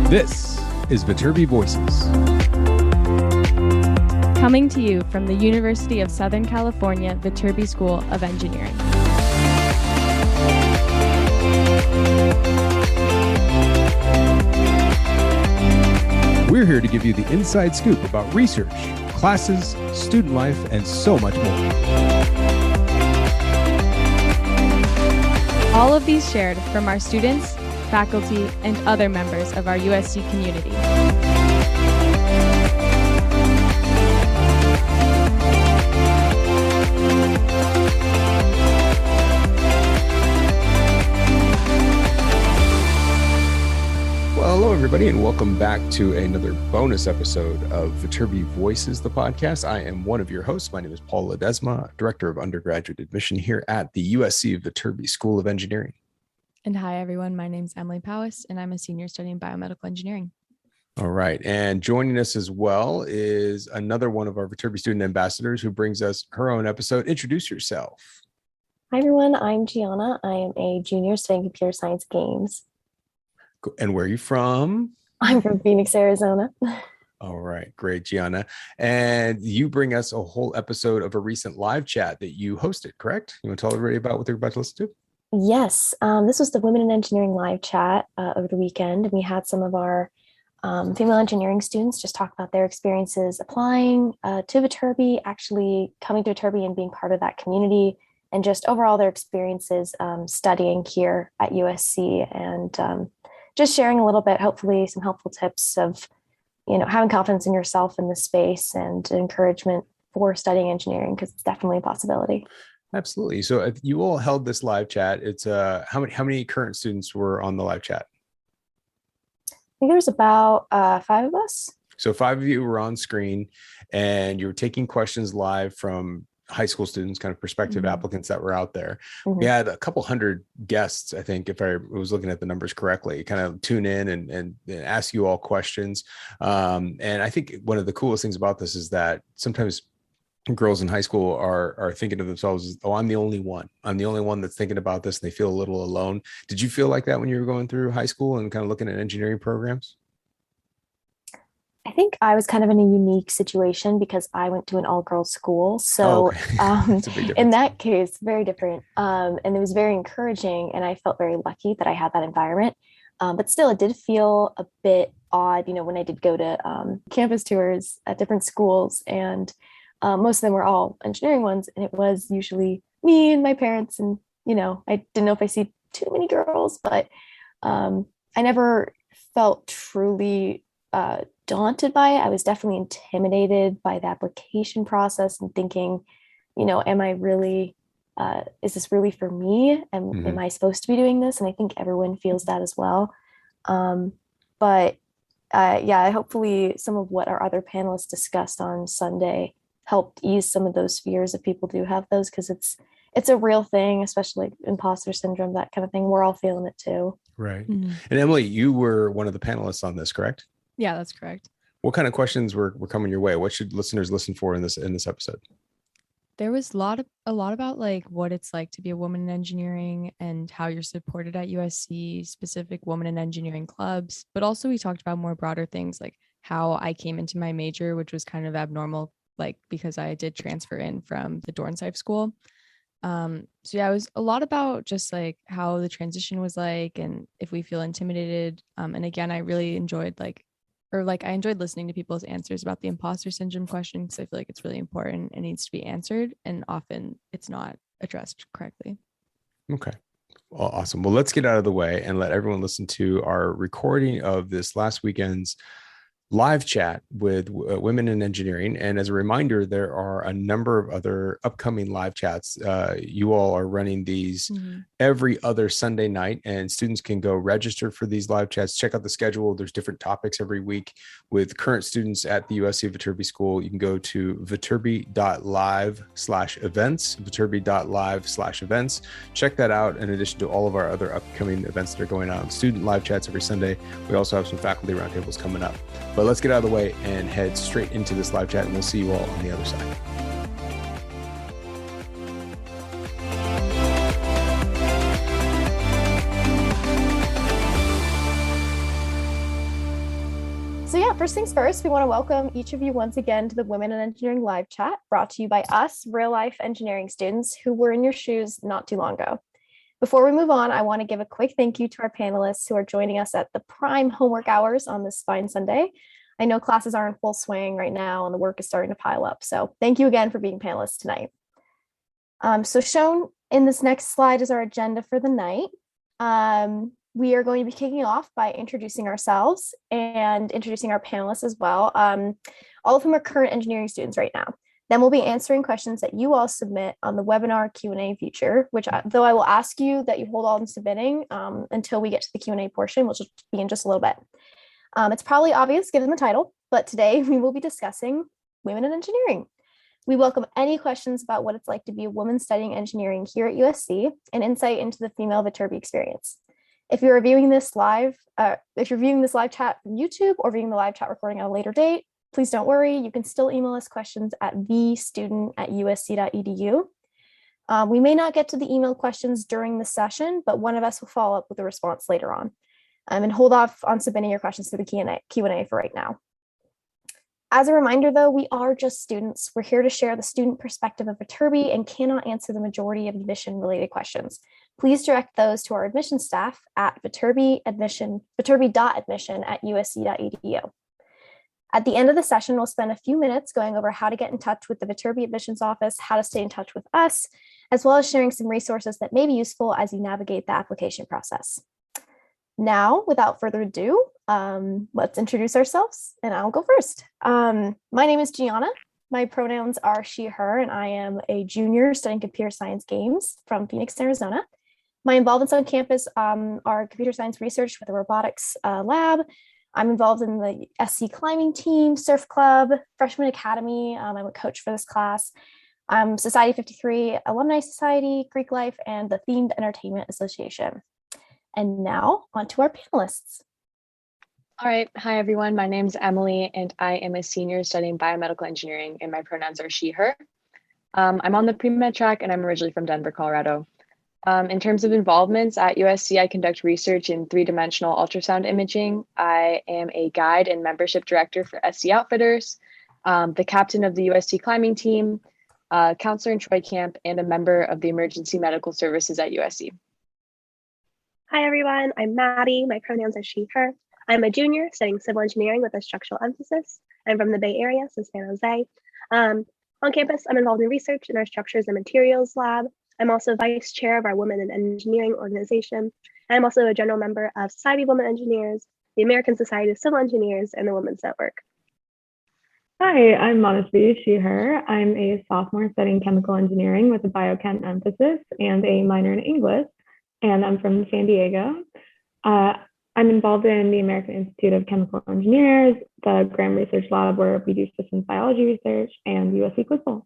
This is Viterbi Voices. Coming to you from the University of Southern California, Viterbi School of Engineering. We're here to give you the inside scoop about research, classes, student life, and so much more. All of these shared from our students, faculty, and other members of our USC community. Well, hello, everybody, and welcome back to another bonus episode of Viterbi Voices, the podcast. I am one of your hosts. My name is Paul Ledesma, Director of Undergraduate Admission here at the USC Viterbi School of Engineering. And hi, everyone. My name is Emily Powis, and I'm a senior studying biomedical engineering. All right. And joining us as well is another one of our Viterbi student ambassadors who brings us her own episode. Introduce yourself. Hi, everyone. I'm Gianna. I am a junior studying computer science games. And where are you from? I'm from Phoenix, Arizona. All right. Great, Gianna. And you bring us a whole episode of a recent live chat that you hosted, correct? You want to tell everybody about what they're about to listen to? Yes. This was the Women in Engineering live chat over the weekend. We had some of our female engineering students just talk about their experiences applying to Viterbi, actually coming to Viterbi and being part of that community, and just overall their experiences studying here at USC, and just sharing a little bit, hopefully some helpful tips of, having confidence in yourself in this space and encouragement for studying engineering, because it's definitely a possibility. Absolutely. So if you all held this live chat, it's how many current students were on the live chat? I think there's about 5 of us. So 5 of you were on screen and you were taking questions live from high school students, kind of prospective applicants that were out there. We had a couple hundred guests, I think, if I was looking at the numbers correctly, kind of tune in and ask you all questions. And I think one of the coolest things about this is that sometimes girls in high school are thinking to themselves, oh, I'm the only one that's thinking about this, and they feel a little alone. Did you feel like that when you were going through high school and kind of looking at engineering programs? I think I was kind of in a unique situation because I went to an all-girls school. So in that case, very different. And it was very encouraging, and I felt very lucky that I had that environment. But still, it did feel a bit odd, when I did go to campus tours at different schools, and most of them were all engineering ones, and it was usually me and my parents. And, I didn't know if I see too many girls, but I never felt truly daunted by it. I was definitely intimidated by the application process and thinking, am I really, is this really for me? And am I supposed to be doing this? And I think everyone feels that as well. But hopefully some of what our other panelists discussed on Sunday helped ease some of those fears if people do have those, because it's a real thing, especially imposter syndrome, that kind of thing. We're all feeling it too. Right. And Emily, you were one of the panelists on this, correct? Yeah, that's correct. What kind of questions were coming your way? What should listeners listen for in this episode? There was a lot about like what it's like to be a woman in engineering and how you're supported at USC, specific women in engineering clubs. But also we talked about more broader things like how I came into my major, which was kind of abnormal, like because I did transfer in from the Dornsife school. So yeah, it was a lot about just like how the transition was like, and if we feel intimidated. And again, I really enjoyed I enjoyed listening to people's answers about the imposter syndrome question, because I feel like it's really important and needs to be answered, and often it's not addressed correctly. Okay. Well, awesome. Well, let's get out of the way and let everyone listen to our recording of this last weekend's live chat with women in engineering. And as a reminder, there are a number of other upcoming live chats. You all are running these every other Sunday night, and students can go register for these live chats. Check out the schedule. There's different topics every week with current students at the USC Viterbi School. You can go to viterbi.live/events, viterbi.live/events. Check that out in addition to all of our other upcoming events that are going on. Student live chats every Sunday. We also have some faculty roundtables coming up. But let's get out of the way and head straight into this live chat, and we'll see you all on the other side. first things first, we want to welcome each of you once again to the Women in Engineering live chat brought to you by us, real life engineering students who were in your shoes not too long ago. Before we move on, I want to give a quick thank you to our panelists who are joining us at the prime homework hours on this fine Sunday. I know classes are in full swing right now and the work is starting to pile up. So thank you again for being panelists tonight. So shown in this next slide is our agenda for the night. We are going to be kicking off by introducing ourselves and introducing our panelists as well. All of whom are current engineering students right now. Then we'll be answering questions that you all submit on the webinar Q&A feature, which though I will ask you that you hold on submitting until we get to the Q&A portion, which will be in just a little bit. It's probably obvious given the title, but today we will be discussing women in engineering. We welcome any questions about what it's like to be a woman studying engineering here at USC and insight into the female Viterbi experience. If you're viewing this live, chat from YouTube or viewing the live chat recording at a later date, please don't worry. You can still email us questions at thestudent@usc.edu. We may not get to the email questions during the session, but one of us will follow up with a response later on. And hold off on submitting your questions to the Q&A for right now. As a reminder, though, we are just students. We're here to share the student perspective of Viterbi and cannot answer the majority of admission-related questions. Please direct those to our admission staff at viterbi.admission@usc.edu. At the end of the session, we'll spend a few minutes going over how to get in touch with the Viterbi admissions office, how to stay in touch with us, as well as sharing some resources that may be useful as you navigate the application process. Now, without further ado, let's introduce ourselves, and I'll go first. My name is Gianna. My pronouns are she, her, and I am a junior studying computer science games from Phoenix, Arizona. My involvements on campus are computer science research with a robotics lab. I'm involved in the SC climbing team, surf club, freshman academy. I'm a coach for this class. I'm Society 53, Alumni Society, Greek Life, and the Themed Entertainment Association. And now on to our panelists. All right. Hi, everyone. My name is Emily, and I am a senior studying biomedical engineering, and my pronouns are she, her. I'm on the pre-med track, and I'm originally from Denver, Colorado. In terms of involvements at USC, I conduct research in three-dimensional ultrasound imaging. I am a guide and membership director for SC Outfitters, the captain of the USC climbing team, counselor in Troy Camp, and a member of the emergency medical services at USC. Hi, everyone. I'm Maddie. My pronouns are she, her. I'm a junior studying civil engineering with a structural emphasis. I'm from the Bay Area, so San Jose. On campus, I'm involved in research in our structures and materials lab. I'm also vice chair of our Women in Engineering organization. I'm also a general member of Society of Women Engineers, the American Society of Civil Engineers, and the Women's Network. Hi, I'm Manasvi, she, her. I'm a sophomore studying chemical engineering with a biochem emphasis and a minor in English, and I'm from San Diego. I'm involved in the American Institute of Chemical Engineers, the Graham Research Lab where we do systems biology research, and USC Quiz Bowl.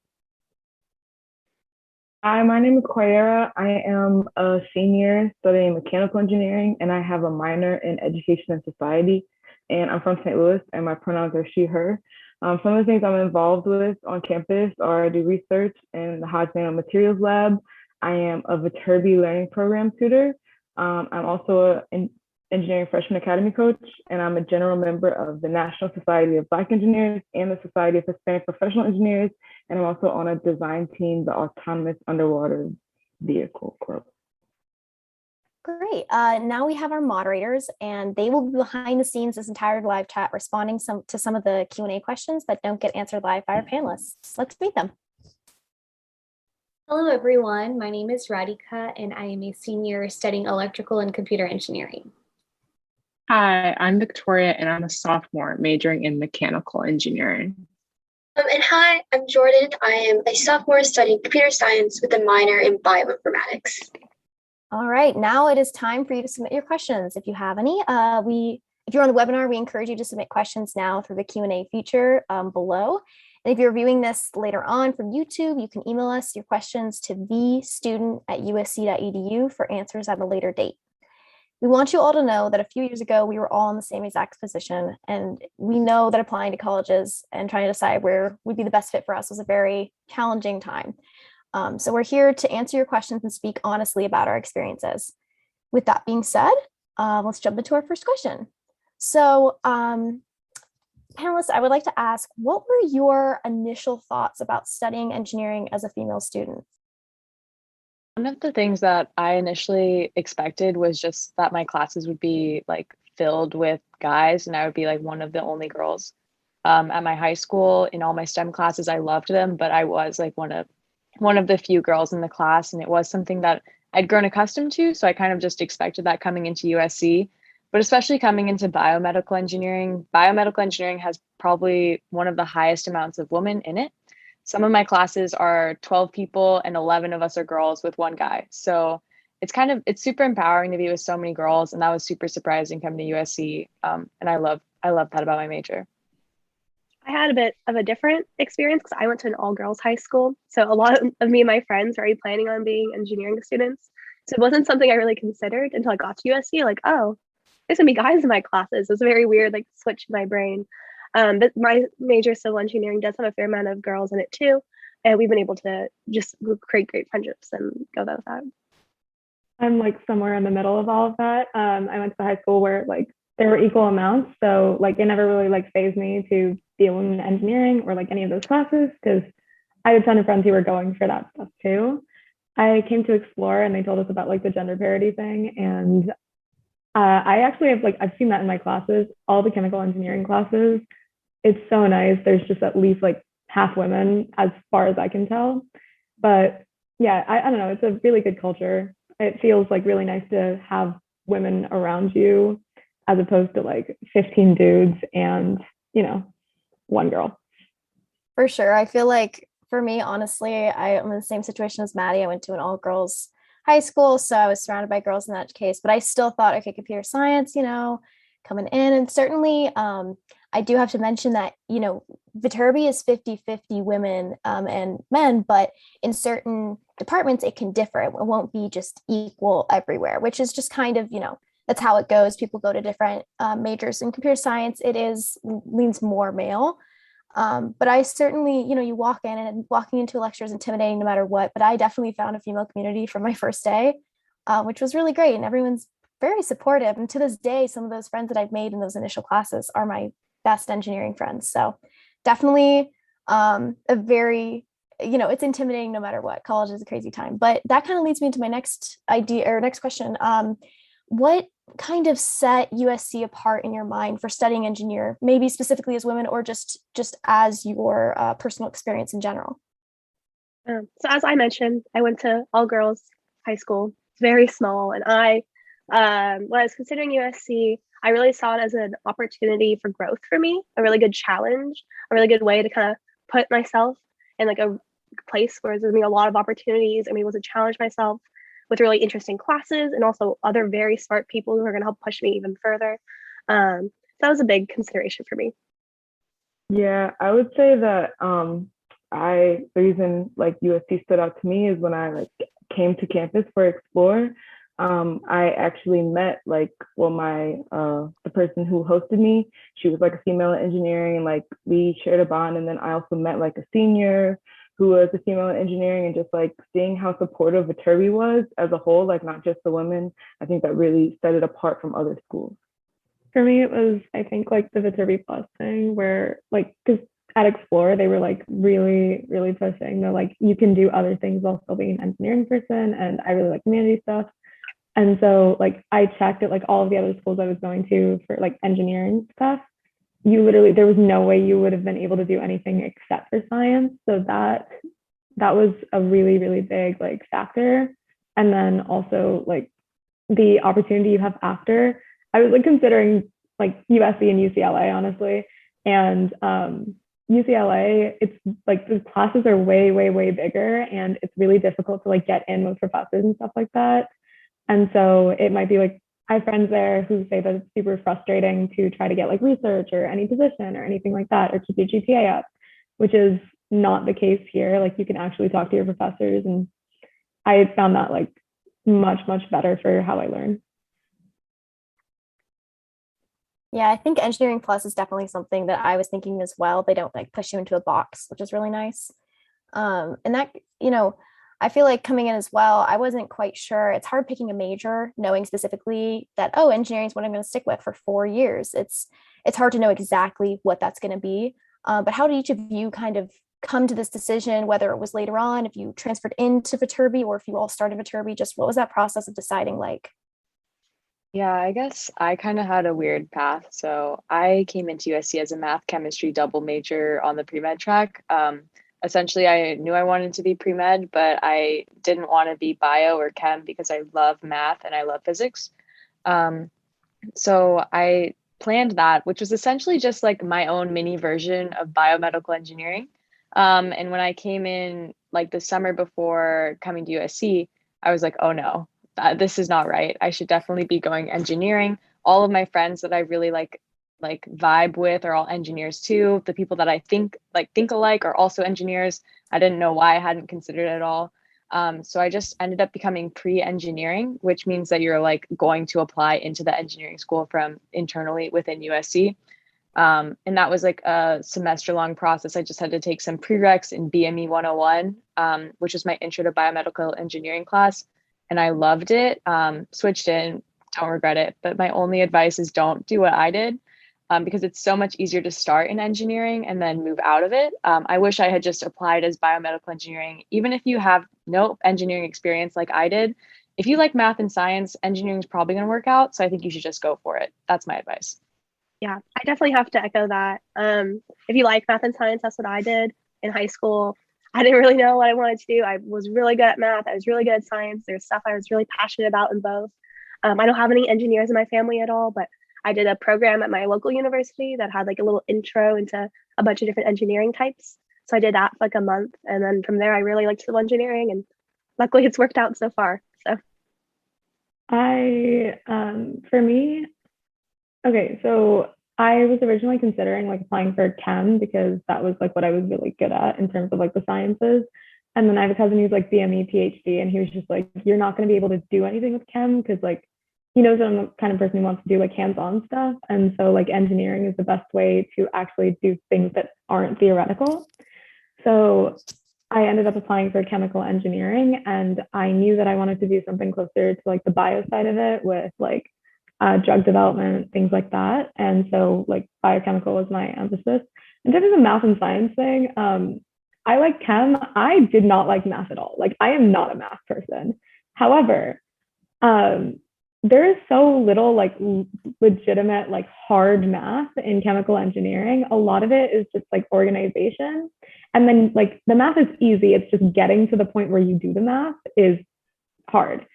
Hi, my name is Koyera. I am a senior studying mechanical engineering, and I have a minor in education and society. And I'm from St. Louis, and my pronouns are she, her. Some of the things I'm involved with on campus are I do research in the Hodge Nanomaterials Lab. I am a Viterbi Learning Program tutor. I'm also an engineering freshman academy coach, and I'm a general member of the National Society of Black Engineers and the Society of Hispanic Professional Engineers, and I'm also on a design team, the Autonomous Underwater Vehicle Corp. Great. Now we have our moderators, and they will be behind the scenes this entire live chat, responding to some of the Q&A questions that don't get answered live by our panelists. Let's meet them. Hello, everyone. My name is Radhika, and I am a senior studying electrical and computer engineering. Hi, I'm Victoria, and I'm a sophomore majoring in mechanical engineering. And hi, I'm Jordan. I am a sophomore studying computer science with a minor in bioinformatics. All right, now it is time for you to submit your questions. If you have any, if you're on the webinar, we encourage you to submit questions now through the Q&A feature below. And if you're viewing this later on from YouTube, you can email us your questions to thestudent@usc.edu for answers at a later date. We want you all to know that a few years ago, we were all in the same exact position, and we know that applying to colleges and trying to decide where would be the best fit for us was a very challenging time. So we're here to answer your questions and speak honestly about our experiences. With that being said, let's jump into our first question. So panelists, I would like to ask, what were your initial thoughts about studying engineering as a female student? One of the things that I initially expected was just that my classes would be like filled with guys and I would be like one of the only girls. At my high school, in all my STEM classes, I loved them, but I was like one of the few girls in the class, and it was something that I'd grown accustomed to. So I kind of just expected that coming into USC, but especially coming into biomedical engineering has probably one of the highest amounts of women in it. Some of my classes are 12 people and 11 of us are girls with one guy. So it's super empowering to be with so many girls. And that was super surprising coming to USC. And I love that about my major. I had a bit of a different experience because I went to an all girls high school. So a lot of me and my friends were already planning on being engineering students. So it wasn't something I really considered until I got to USC. Like, oh, there's gonna be guys in my classes. It was a very weird, like, switch in my brain. But my major, civil engineering, does have a fair amount of girls in it too. And we've been able to just create great friendships and go with that. I'm like somewhere in the middle of all of that. I went to high school where like there were equal amounts. So like it never really like fazed me to be a woman in engineering or like any of those classes because I had a ton of friends who were going for that stuff too. I came to explore and they told us about like the gender parity thing. And I actually have like, I've seen that in my classes, all the chemical engineering classes. It's so nice. There's just at least like half women as far as I can tell. But yeah, I don't know. It's a really good culture. It feels like really nice to have women around you as opposed to like 15 dudes and, you know, one girl. For sure. I feel like for me, honestly, I'm in the same situation as Maddie. I went to an all girls high school, so I was surrounded by girls in that case, but I still thought, okay, computer science, coming in. And certainly I do have to mention that, Viterbi is 50-50 women and men, but in certain departments, it can differ. It won't be just equal everywhere, which is just kind of, that's how it goes. People go to different majors. In computer science, leans more male. But I certainly, you walk in and walking into a lecture is intimidating no matter what, but I definitely found a female community from my first day, which was really great. And everyone's very supportive. And to this day, some of those friends that I've made in those initial classes are my best engineering friends. So definitely a very, it's intimidating no matter what. College is a crazy time, but that kind of leads me into my next idea or next question. What kind of set USC apart in your mind for studying engineer, maybe specifically as women or just as your personal experience in general? So as I mentioned, I went to all girls high school. It's very small. And when I was considering USC, I really saw it as an opportunity for growth for me, a really good challenge, a really good way to kind of put myself in like a place where there's going to be a lot of opportunities and be able to challenge myself with really interesting classes and also other very smart people who are going to help push me even further. So that was a big consideration for me. Yeah, I would say that the reason like USC stood out to me is when I like came to campus for Explore. I actually met the person who hosted me. She was like a female in engineering and like we shared a bond. And then I also met like a senior who was a female in engineering, and just like seeing how supportive Viterbi was as a whole, like not just the women, I think that really set it apart from other schools. For me, it was, I think, like the Viterbi Plus thing where like, because at Explore, they were like really, really pushing. They're like, you can do other things while still being an engineering person. And I really like humanity stuff. And so like I checked at like all of the other schools I was going to for like engineering stuff. There was no way you would have been able to do anything except for science. So that was a really, really big like factor. And then also like the opportunity you have after. I was like considering like USC and UCLA, honestly. And UCLA, it's like the classes are way, way, way bigger, and it's really difficult to like get in with professors and stuff like that. And so it might be like, I have friends there who say that it's super frustrating to try to get like research or any position or anything like that, or keep your GPA up, which is not the case here. Like you can actually talk to your professors, and I found that like much, much better for how I learn. Yeah, I think Engineering Plus is definitely something that I was thinking as well. They don't like push you into a box, which is really nice. And that, I feel like coming in as well, I wasn't quite sure. It's hard picking a major, knowing specifically that, engineering is what I'm going to stick with for 4 years. it's hard to know exactly what that's going to be. But how did each of you kind of come to this decision, whether it was later on, if you transferred into Viterbi or if you all started Viterbi? Just what was that process of deciding like? Yeah, I guess I kind of had a weird path. So I came into USC as a math chemistry double major on the pre-med track. Essentially, I knew I wanted to be pre-med, but I didn't want to be bio or chem because I love math and I love physics. So I planned that, which was essentially just like my own mini version of biomedical engineering. And when I came in like the summer before coming to USC, I was like, oh no, this is not right. I should definitely be going engineering. All of my friends that I really like vibe with are all engineers too. The people that I think alike are also engineers. I didn't know why I hadn't considered it at all. So I just ended up becoming pre-engineering, which means that you're like going to apply into the engineering school from internally within USC. And that was like a semester long process. I just had to take some prereqs in BME 101, which was my intro to biomedical engineering class. And I loved it. Switched in, don't regret it. But my only advice is don't do what I did, because it's so much easier to start in engineering and then move out of it. I wish I had just applied as biomedical engineering. Even if you have no engineering experience like I did, if you like math and science, engineering is probably going to work out. So I think you should just go for it. That's my advice. Yeah, I definitely have to echo that. If you like math and science, that's what I did in high school. I didn't really know what I wanted to do. I was really good at math. I was really good at science. There's stuff I was really passionate about in both. I don't have any engineers in my family at all, but I did a program at my local university that had like a little intro into a bunch of different engineering types. So I did that for like a month. And then from there, I really liked civil engineering, and luckily it's worked out so far. So for me, okay, so I was originally considering like applying for chem because that was like what I was really good at in terms of like the sciences. And then I have a cousin who's like BME PhD, and he was just like, you're not going to be able to do anything with chem because like he knows that I'm the kind of person who wants to do like hands-on stuff. And so like engineering is the best way to actually do things that aren't theoretical. So I ended up applying for chemical engineering, and I knew that I wanted to do something closer to like the bio side of it with like drug development, things like that. And so like biochemical was my emphasis. In terms of the math and science thing, I like chem. I did not like math at all. Like I am not a math person. However, there is so little like legitimate like hard math in chemical engineering. A lot of it is just like organization. And then like the math is easy. It's just getting to the point where you do the math is hard.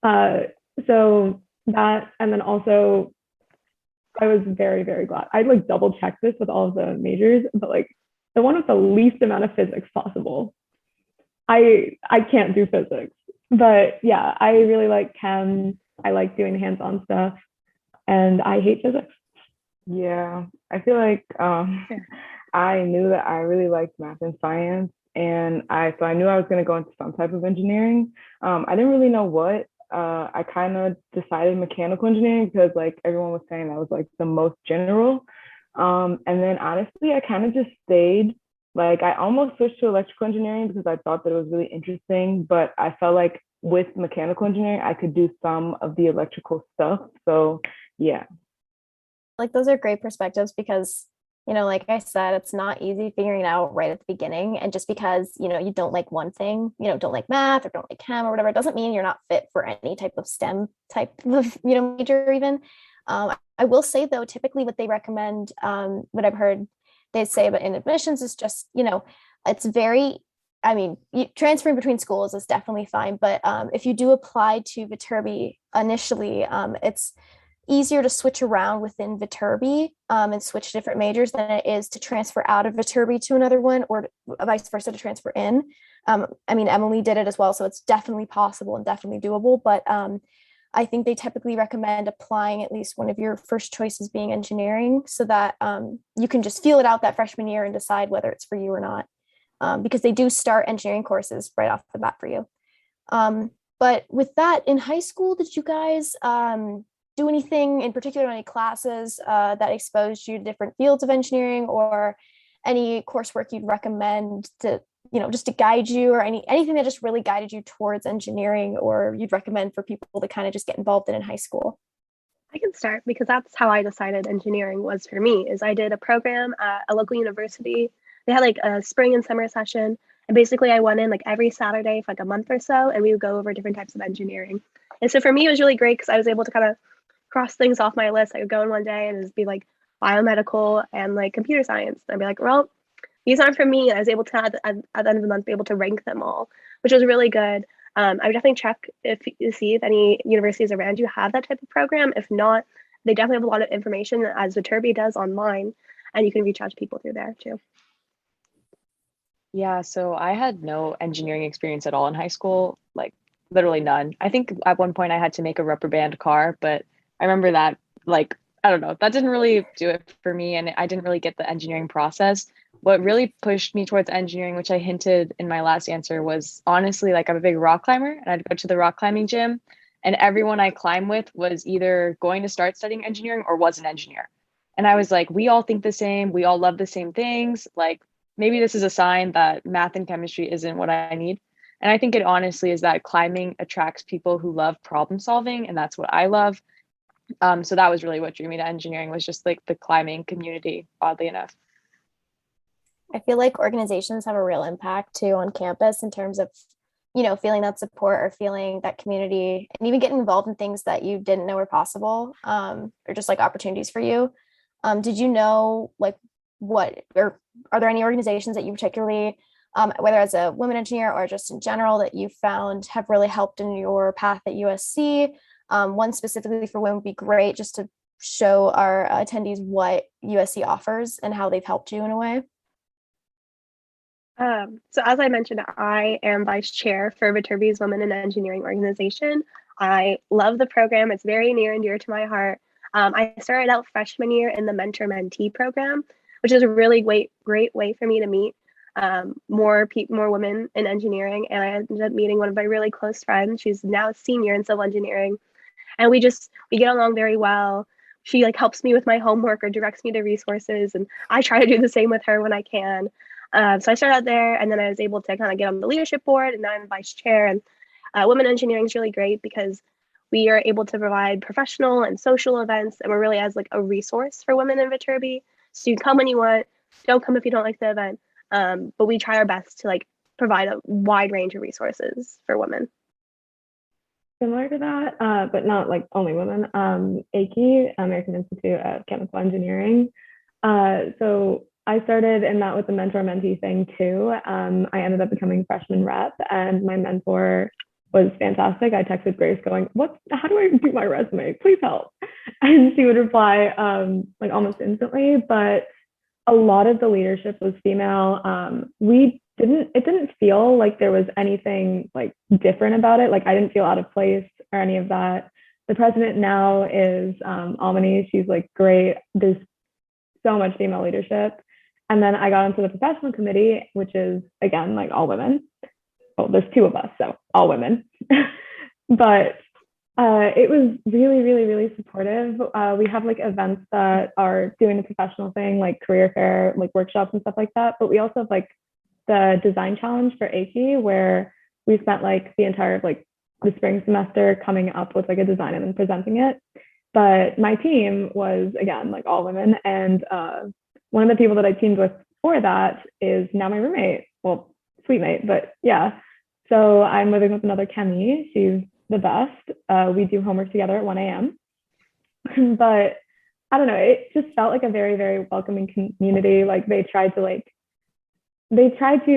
So that, and then also I was very, very glad. I like double checked this with all of the majors, but like the one with the least amount of physics possible. I can't do physics, but yeah, I really like chem. I like doing hands-on stuff, and I hate physics. Yeah, I feel like I knew that I really liked math and science, and so I knew I was going to go into some type of engineering. I didn't really know what. I kind of decided mechanical engineering because like everyone was saying that was like the most general. And then honestly, I kind of just stayed. Like I almost switched to electrical engineering because I thought that it was really interesting, but I felt like with mechanical engineering, I could do some of the electrical stuff. So yeah. Like those are great perspectives because, you know, like I said, it's not easy figuring it out right at the beginning. And just because, you know, you don't like one thing, you know, don't like math or don't like chem or whatever, it doesn't mean you're not fit for any type of STEM type of, you know, major even. I will say though, typically what they recommend, what I've heard they say about in admissions is just, you know, it's very, I mean, transferring between schools is definitely fine. But if you do apply to Viterbi initially, it's easier to switch around within Viterbi and switch different majors than it is to transfer out of Viterbi to another one, or vice versa to transfer in. I mean, Emily did it as well, so it's definitely possible and definitely doable. But I think they typically recommend applying at least one of your first choices being engineering, so that you can just feel it out that freshman year and decide whether it's for you or not. Because they do start engineering courses right off the bat for you. But with that, in high school, did you guys do anything in particular, any classes that exposed you to different fields of engineering, or any coursework you'd recommend to, you know, just to guide you, or anything that just really guided you towards engineering, or you'd recommend for people to kind of just get involved in high school? I can start because that's how I decided engineering was for me. Is I did a program at a local university. They had like a spring and summer session, and basically I went in like every Saturday for like a month or so, and we would go over different types of engineering. And so for me, it was really great because I was able to kind of cross things off my list. I would go in one day and just be like biomedical and like computer science. And I'd be like, well, these aren't for me. And I was able to, at the end of the month, be able to rank them all, which was really good. I would definitely check if you see if any universities around you have that type of program. If not, they definitely have a lot of information, as Viterbi does, online, and you can reach out to people through there too. Yeah, so I had no engineering experience at all in high school, like literally none. I think at one point I had to make a rubber band car, but I remember that, like, I don't know, that didn't really do it for me, and I didn't really get the engineering process. What really pushed me towards engineering, which I hinted in my last answer, was honestly, like, I'm a big rock climber and I'd go to the rock climbing gym, and everyone I climb with was either going to start studying engineering or was an engineer. And I was like, we all think the same, we all love the same things. Like, maybe this is a sign that math and chemistry isn't what I need. And I think it honestly is that climbing attracts people who love problem solving, and that's what I love. So that was really what drew me to engineering, was just like the climbing community, oddly enough. I feel like organizations have a real impact too on campus in terms of, feeling that support or feeling that community and even getting involved in things that you didn't know were possible, or just like opportunities for you. Did you know like or are there any organizations that you particularly, whether as a women engineer or just in general, that you found have really helped in your path at USC? One specifically for women would be great, just to show our attendees what USC offers and how they've helped you in a way. So as I mentioned, I am vice chair for Viterbi's Women in Engineering organization. I love the program. It's very near and dear to my heart. I started out freshman year in the mentor-mentee program, which is a really great way for me to meet more women in engineering. And I ended up meeting one of my really close friends. She's now a senior in civil engineering, and we get along very well. She like helps me with my homework or directs me to resources, and I try to do the same with her when I can. So I started out there, and then I was able to kind of get on the leadership board, and now I'm vice chair. And women engineering is really great because we are able to provide professional and social events, and we're really as like a resource for women in Viterbi. So you can come when you want, don't come if you don't like the event. But we try our best to like provide a wide range of resources for women. Similar to that, but not like only women. AICE, American Institute of Chemical Engineering. So I started in that with the mentor-mentee thing too. I ended up becoming freshman rep, and my mentor was fantastic. I texted Grace going, how do I do my resume? Please help. And she would reply like almost instantly, but a lot of the leadership was female. It didn't feel like there was anything like different about it. Like I didn't feel out of place or any of that. The president now is Almany. She's like great. There's so much female leadership. And then I got into the professional committee, which is again like all women. Well, there's two of us, so all women. But it was really, really, really supportive. We have like events that are doing the professional thing, like career fair, like workshops and stuff like that. But we also have like the design challenge for AICE, where we spent like the entire like the spring semester coming up with like a design and then presenting it. But my team was again like all women, and one of the people that I teamed with for that is now my roommate. Well, sweet mate, but yeah. So I'm living with another Kemi. She's the best. We do homework together at 1 a.m. But I don't know, it just felt like a very, very welcoming community. Like they tried to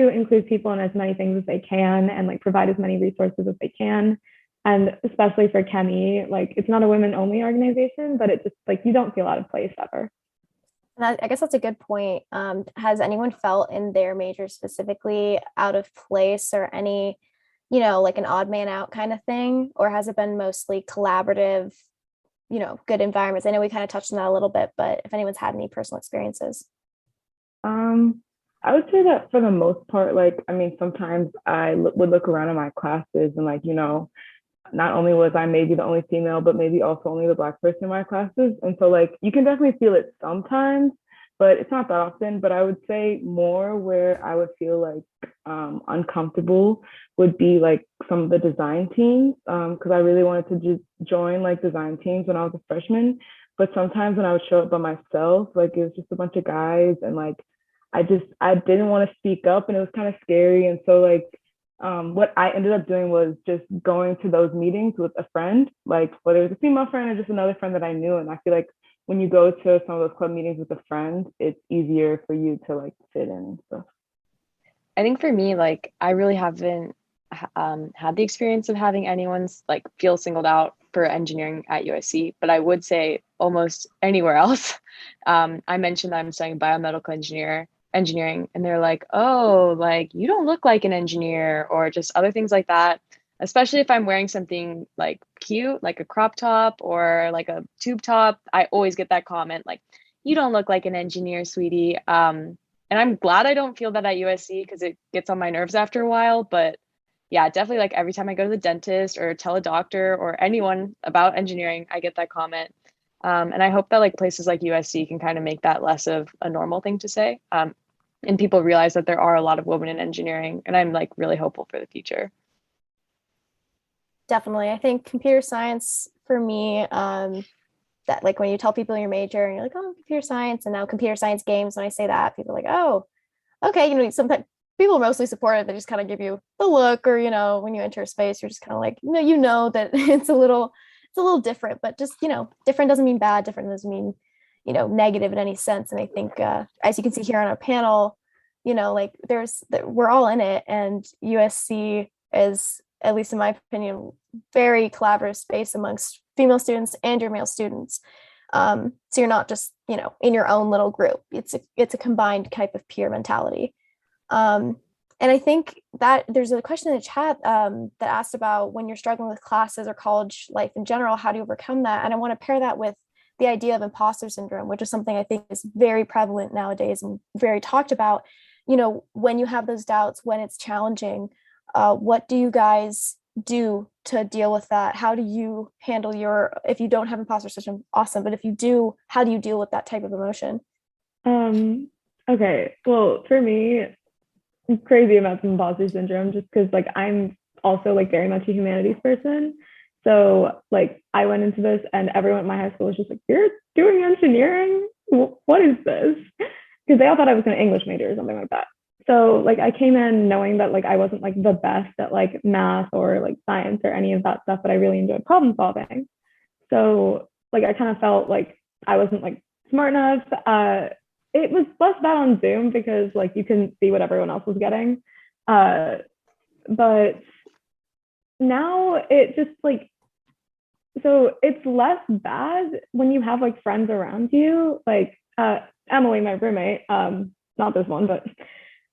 include people in as many things as they can and like provide as many resources as they can. And especially for Kemi, like it's not a women only organization, but it just like you don't feel out of place ever. And I guess that's a good point. Has anyone felt in their major specifically out of place or any, like an odd man out kind of thing? Or has it been mostly collaborative, good environments? I know we kind of touched on that a little bit, but if anyone's had any personal experiences. I would say that for the most part, like, I mean, sometimes I would look around at my classes and like, not only was I maybe the only female, but maybe also only the Black person in my classes. And so like, you can definitely feel it sometimes, but it's not that often. But I would say more where I would feel like uncomfortable would be like some of the design teams, because I really wanted to just join like design teams when I was a freshman. But sometimes when I would show up by myself, like it was just a bunch of guys, and like I didn't want to speak up, and it was kind of scary. And so like what I ended up doing was just going to those meetings with a friend, like whether it was a female friend or just another friend that I knew. And I feel like when you go to some of those club meetings with a friend, it's easier for you to like fit in and stuff. I think for me, like I really haven't had the experience of having anyone's like feel singled out for engineering at USC, but I would say almost anywhere else. I mentioned that I'm studying biomedical engineering, and they're like, oh, like you don't look like an engineer, or just other things like that. Especially if I'm wearing something like cute, like a crop top or like a tube top, I always get that comment like, you don't look like an engineer, sweetie. And I'm glad I don't feel that at USC because it gets on my nerves after a while. But yeah, definitely like every time I go to the dentist or tell a doctor or anyone about engineering, I get that comment. And I hope that like places like USC can kind of make that less of a normal thing to say. And people realize that there are a lot of women in engineering, and I'm like really hopeful for the future. Definitely. I think computer science for me, that like when you tell people your major and you're like, oh, computer science, and now computer science games, when I say that, people are like, oh, okay, sometimes people are mostly supportive. They just kind of give you the look, or when you enter a space, you're just kind of like, that it's a little different, but just different doesn't mean bad. Different doesn't mean negative in any sense. And I think as you can see here on our panel, like we're all in it, and USC is, at least in my opinion, very collaborative space amongst female students and your male students. So you're not just in your own little group. It's a combined type of peer mentality. And I think that there's a question in the chat that asked about when you're struggling with classes or college life in general, how do you overcome that? And I want to pair that with the idea of imposter syndrome, which is something I think is very prevalent nowadays and very talked about. When you have those doubts, when it's challenging, what do you guys do to deal with that? How do you handle if you don't have imposter syndrome, awesome. But if you do, how do you deal with that type of emotion? Okay. Well, for me, I'm crazy about some imposter syndrome just because like I'm also like very much a humanities person. So like I went into this and everyone at my high school was just like, you're doing engineering? What is this? Because they all thought I was an English major or something like that. So like I came in knowing that like I wasn't like the best at like math or like science or any of that stuff, but I really enjoyed problem solving. So like I kind of felt like I wasn't like smart enough. It was less bad on Zoom because like you couldn't see what everyone else was getting. But now it just like, so it's less bad when you have like friends around you, like Emily, my roommate, not this one, but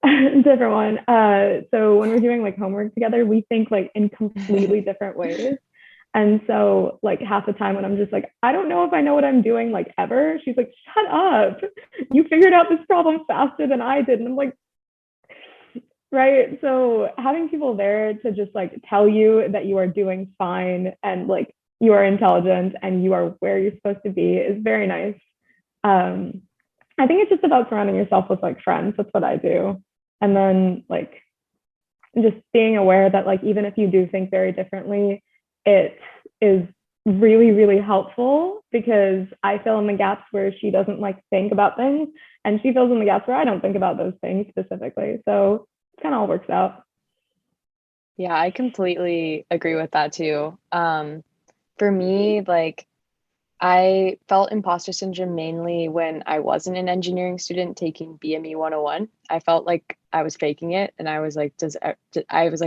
different one. So when we're doing like homework together, we think like in completely different ways. And so like half the time when I'm just like, I don't know if I know what I'm doing like ever, she's like, shut up. You figured out this problem faster than I did. And I'm like, right. So having people there to just like tell you that you are doing fine and like you are intelligent and you are where you're supposed to be is very nice. I think it's just about surrounding yourself with like friends. That's what I do. And then like just being aware that like even if you do think very differently, it is really, really helpful because I fill in the gaps where she doesn't like think about things, and she fills in the gaps where I don't think about those things specifically. So it kind of all works out. Yeah, I completely agree with that too. For me, like I felt imposter syndrome mainly when I wasn't an engineering student taking BME 101. I felt like I was faking it, and I was like,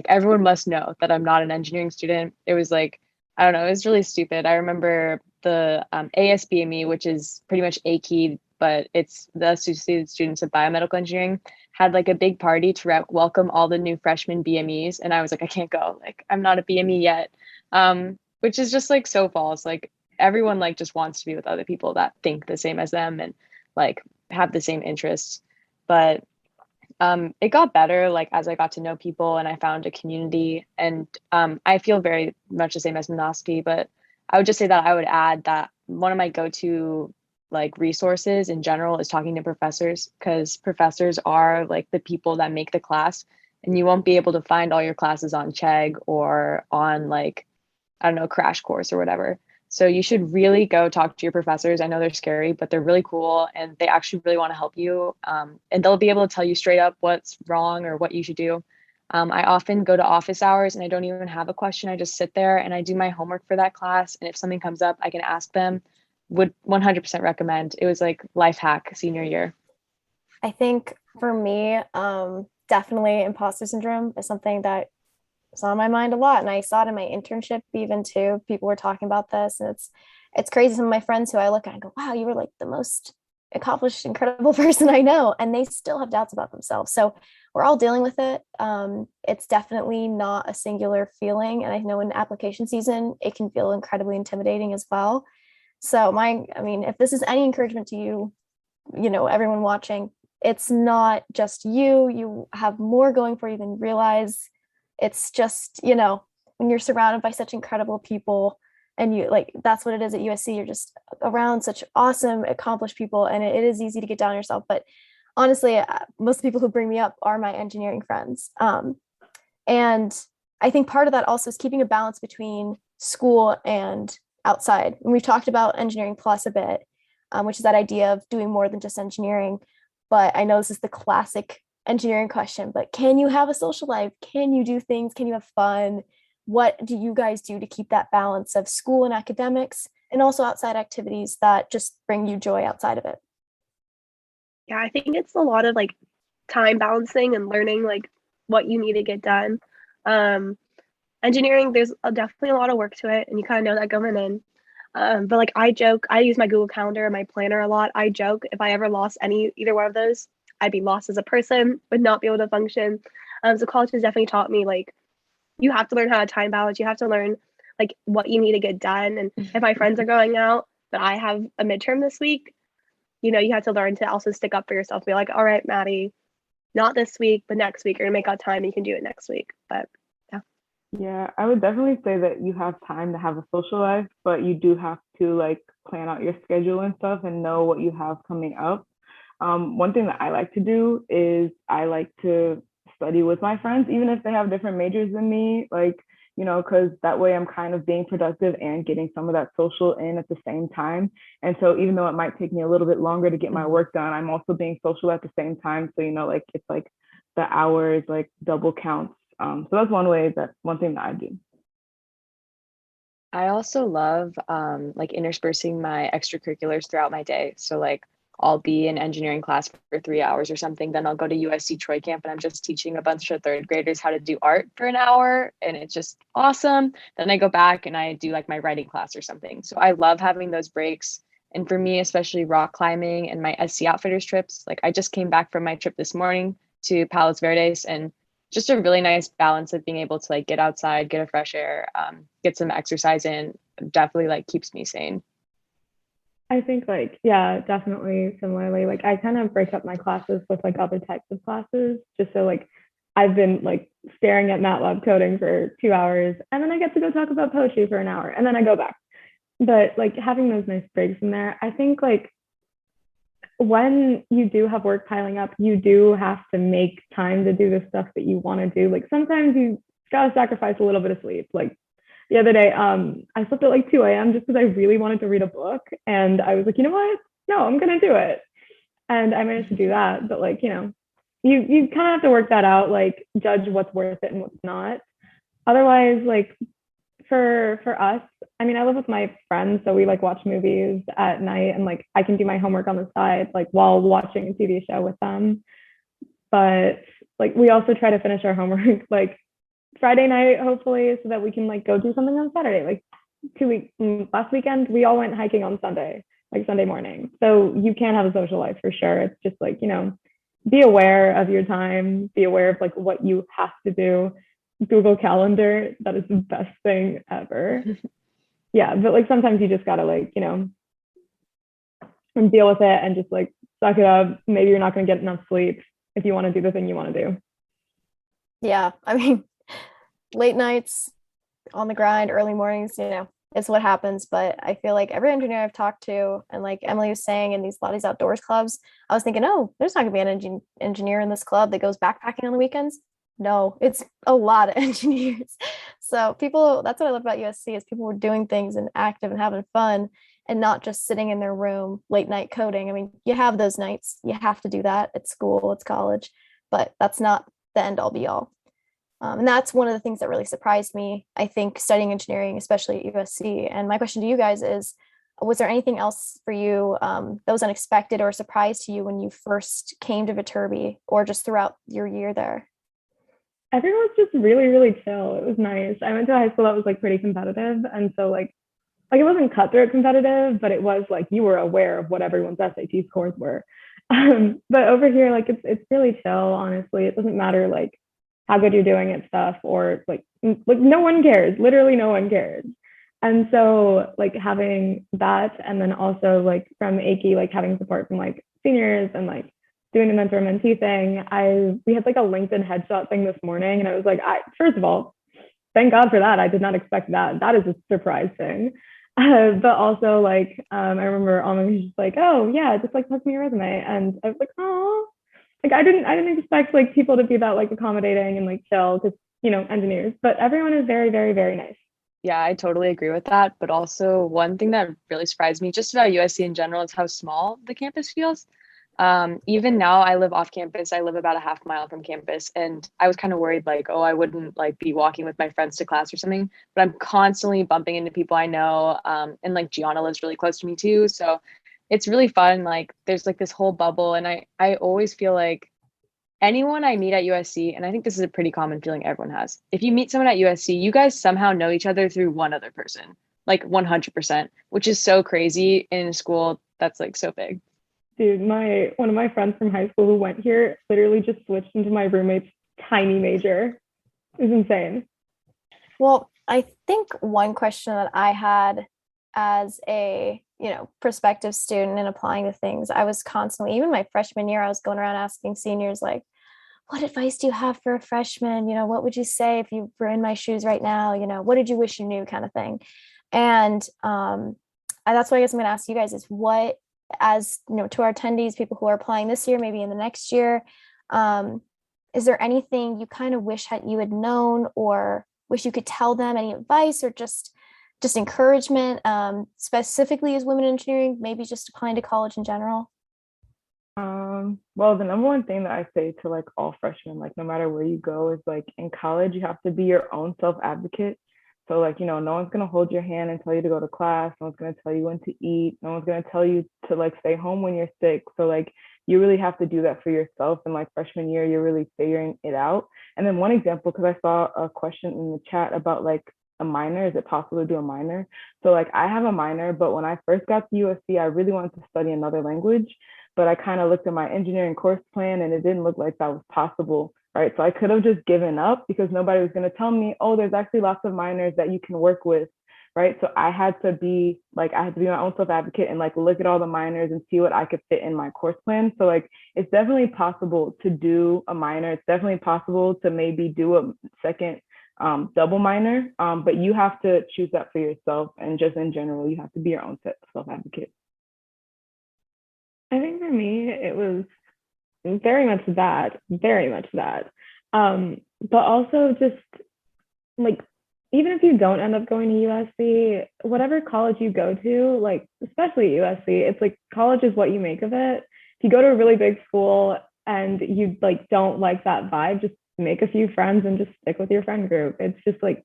everyone must know that I'm not an engineering student. It was like, I don't know, it was really stupid. I remember the ASBME, which is pretty much AKEY, but it's the Associated Students of Biomedical Engineering, had like a big party to welcome all the new freshman BMEs, and I was like, I can't go. Like, I'm not a BME yet, which is just like so false. Like, everyone like just wants to be with other people that think the same as them and like have the same interests. But it got better like as I got to know people and I found a community. And I feel very much the same as Minoski, but I would just say that I would add that one of my go-to like resources in general is talking to professors, because professors are like the people that make the class, and you won't be able to find all your classes on Chegg or on like, I don't know, Crash Course or whatever. So you should really go talk to your professors. I know they're scary, but they're really cool and they actually really want to help you. And they'll be able to tell you straight up what's wrong or what you should do. I often go to office hours and I don't even have a question. I just sit there and I do my homework for that class. And if something comes up, I can ask them. Would 100% recommend. It was like life hack senior year. I think for me, definitely imposter syndrome is something that was on my mind a lot. And I saw it in my internship even too. People were talking about this, and it's crazy. Some of my friends who I look at and go, wow, you were like the most accomplished, incredible person I know. And they still have doubts about themselves. So we're all dealing with it. It's definitely not a singular feeling. And I know in application season, it can feel incredibly intimidating as well. So if this is any encouragement to you, everyone watching, it's not just you have more going for you than you realize. It's just, when you're surrounded by such incredible people and you like, that's what it is at USC. You're just around such awesome, accomplished people. And it is easy to get down on yourself. But honestly, most people who bring me up are my engineering friends. And I think part of that also is keeping a balance between school and outside. And we've talked about engineering plus a bit, which is that idea of doing more than just engineering. But I know this is the classic engineering question, but can you have a social life? Can you do things? Can you have fun? What do you guys do to keep that balance of school and academics and also outside activities that just bring you joy outside of it? Yeah, I think it's a lot of like time balancing and learning like what you need to get done. Engineering, there's definitely a lot of work to it, and you kind of know that going in. But like I joke, I use my Google Calendar and my planner a lot. I joke if I ever lost either one of those, I'd be lost as a person, would not be able to function. So college has definitely taught me like you have to learn how to time balance. You have to learn like what you need to get done. And if my friends are going out, but I have a midterm this week, you have to learn to also stick up for yourself. Be like, all right, Maddie, not this week, but next week, you're gonna make out time and you can do it next week. But yeah, I would definitely say that you have time to have a social life, but you do have to like plan out your schedule and stuff and know what you have coming up. One thing that I like to do is I like to study with my friends, even if they have different majors than me, like, because that way I'm kind of being productive and getting some of that social in at the same time. And so even though it might take me a little bit longer to get my work done, I'm also being social at the same time. So, like it's like the hours like double counts. So that's one thing that I do. I also love like interspersing my extracurriculars throughout my day. So like I'll be in engineering class for 3 hours or something. Then I'll go to USC Troy Camp and I'm just teaching a bunch of third graders how to do art for an hour. And it's just awesome. Then I go back and I do like my writing class or something. So I love having those breaks. And for me, especially rock climbing and my SC Outfitters trips, like I just came back from my trip this morning to Palos Verdes, and just a really nice balance of being able to like get outside, get a fresh air, get some exercise in, definitely like keeps me sane. I think like, yeah, definitely similarly, like I kind of break up my classes with like other types of classes, just so like I've been like staring at MATLAB coding for 2 hours and then I get to go talk about poetry for an hour and then I go back. But like having those nice breaks in there, I think like when you do have work piling up, you do have to make time to do the stuff that you want to do. Like sometimes you gotta sacrifice a little bit of sleep. Like the other day, I slept at like 2 a.m. just because I really wanted to read a book. And I was like, you know what? No, I'm gonna do it. And I managed to do that. But like, you kind of have to work that out, like judge what's worth it and what's not. Otherwise, like for us, I mean, I live with my friends, so we like watch movies at night and like I can do my homework on the side, like while watching a TV show with them. But like we also try to finish our homework like Friday night, hopefully, so that we can like go do something on Saturday. Like last weekend, we all went hiking on Sunday, like Sunday morning. So you can have a social life for sure. It's just like, be aware of your time, be aware of like what you have to do. Google Calendar, that is the best thing ever. Yeah, but like sometimes you just gotta like, and deal with it and just like suck it up. Maybe you're not gonna get enough sleep if you want to do the thing you want to do. Yeah, I mean, late nights on the grind, early mornings, it's what happens. But I feel like every engineer I've talked to, and like Emily was saying, in a lot of these outdoors clubs, I was thinking, oh, there's not gonna be an engineer in this club that goes backpacking on the weekends. No, it's a lot of engineers. So people, that's what I love about USC, is people were doing things and active and having fun, and not just sitting in their room late night coding. I mean, you have those nights, you have to do that at school, it's college, but that's not the end all be all. And that's one of the things that really surprised me, I think, studying engineering, especially at USC. And my question to you guys is, was there anything else for you that was unexpected or a surprise to you when you first came to Viterbi, or just throughout your year there? Everyone was just really, really chill. It was nice. I went to a high school that was like pretty competitive. And so like it wasn't cutthroat competitive, but it was like you were aware of what everyone's SAT scores were. But over here, like it's really chill, honestly. It doesn't matter like how good you're doing at stuff, or like no one cares. Literally no one cares. And so like having that, and then also like from AICI, like having support from like seniors and like doing the mentor mentee thing. We had like a LinkedIn headshot thing this morning, and I was like, first of all, thank God for that. I did not expect that. That is a surprise thing. But also like I remember Alma was just like, oh yeah, just like post me your resume, and I was like, oh, like I didn't expect like people to be that like accommodating and like chill, because engineers, but everyone is very, very, very nice. Yeah, I totally agree with that. But also, one thing that really surprised me just about USC in general is how small the campus feels. Even now, I live off campus. I live about a half mile from campus, and I was kind of worried, like, oh, I wouldn't like be walking with my friends to class or something. But I'm constantly bumping into people I know, and like Gianna lives really close to me too, so it's really fun. Like, there's like this whole bubble, and I always feel like anyone I meet at USC, and I think this is a pretty common feeling everyone has. If you meet someone at USC, you guys somehow know each other through one other person, like 100%, which is so crazy in a school that's like so big. Dude, one of my friends from high school who went here literally just switched into my roommate's tiny major. It was insane. Well, I think one question that I had as a prospective student and applying to things, I was constantly, even my freshman year, I was going around asking seniors like, what advice do you have for a freshman? What would you say if you were in my shoes right now? What did you wish you knew, kind of thing. And that's what I guess I'm going to ask you guys is, what, as to our attendees, people who are applying this year, maybe in the next year, is there anything you kind of wish you had known, or wish you could tell them, any advice, or just encouragement, specifically as women in engineering, maybe just applying to college in general? Well, the number one thing that I say to like all freshmen, like no matter where you go, is like in college, you have to be your own self-advocate. So like, no one's going to hold your hand and tell you to go to class. No one's going to tell you when to eat. No one's going to tell you to like stay home when you're sick. So like, you really have to do that for yourself. And like freshman year, you're really figuring it out. And then one example, because I saw a question in the chat about like a minor, is it possible to do a minor? So like I have a minor, but when I first got to USC, I really wanted to study another language, but I kind of looked at my engineering course plan and it didn't look like that was possible, right? So I could have just given up because nobody was going to tell me, oh, there's actually lots of minors that you can work with, right? So I had to be my own self-advocate and like look at all the minors and see what I could fit in my course plan. So like, it's definitely possible to do a minor. It's definitely possible to maybe do a second double minor, but you have to choose that for yourself. And just in general, you have to be your own self-advocate. I think for me, it was very much that. But also just like, even if you don't end up going to USC, whatever college you go to, like especially USC, it's like college is what you make of it. If you go to a really big school and you like don't like that vibe, just make a few friends and just stick with your friend group. It's just like